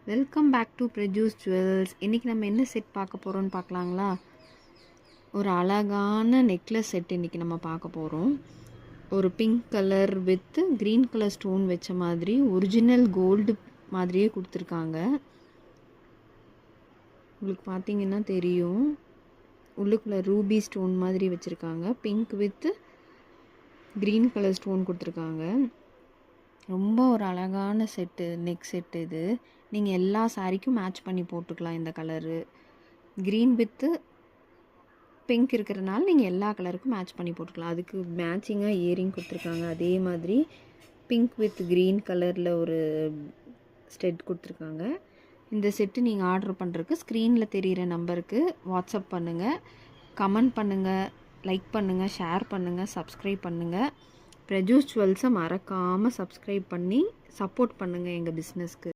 Welcome back to Precious Jewels. இன்றைக்கி நம்ம என்ன செட் பார்க்க போகிறோன்னு பார்க்கலாங்களா? ஒரு அழகான நெக்லஸ் செட் இன்றைக்கி நம்ம பார்க்க போகிறோம். ஒரு pink colour with green colour stone வச்ச மாதிரி ஒரிஜினல் கோல்டு மாதிரியே கொடுத்துருக்காங்க. உங்களுக்கு பார்த்தீங்கன்னா தெரியும், உள்ளுக்குள்ளே ரூபி ஸ்டோன் மாதிரி வச்சுருக்காங்க. Pink with green colour stone கொடுத்துருக்காங்க. ரொம்ப ஒரு அழகான செட்டு, நெக் செட்டு இது. நீங்கள் எல்லா சாரீக்கும் மேட்ச் பண்ணி போட்டுக்கலாம். இந்த கலரு க்ரீன் வித்து பிங்க் இருக்கிறனால நீங்கள் எல்லா கலருக்கும் மேட்ச் பண்ணி போட்டுக்கலாம். அதுக்கு மேட்சிங்காக இயரிங் கொடுத்துருக்காங்க. அதே மாதிரி பிங்க் வித் க்ரீன் கலரில் ஒரு ஸ்டெட் கொடுத்துருக்காங்க. இந்த செட்டு நீங்கள் ஆர்டர் பண்ணுறதுக்கு ஸ்க்ரீனில் தெரிகிற நம்பருக்கு வாட்ஸ்அப் பண்ணுங்கள், கமெண்ட் பண்ணுங்கள், லைக் பண்ணுங்கள், ஷேர் பண்ணுங்கள், சப்ஸ்கிரைப் பண்ணுங்கள். ப்ரெஜூஸ் ஜுவல்ஸை மறக்காமல் சப்ஸ்கிரைப் பண்ணி சப்போர்ட் பண்ணுங்கள் எங்கள் பிஸ்னஸ்க்கு.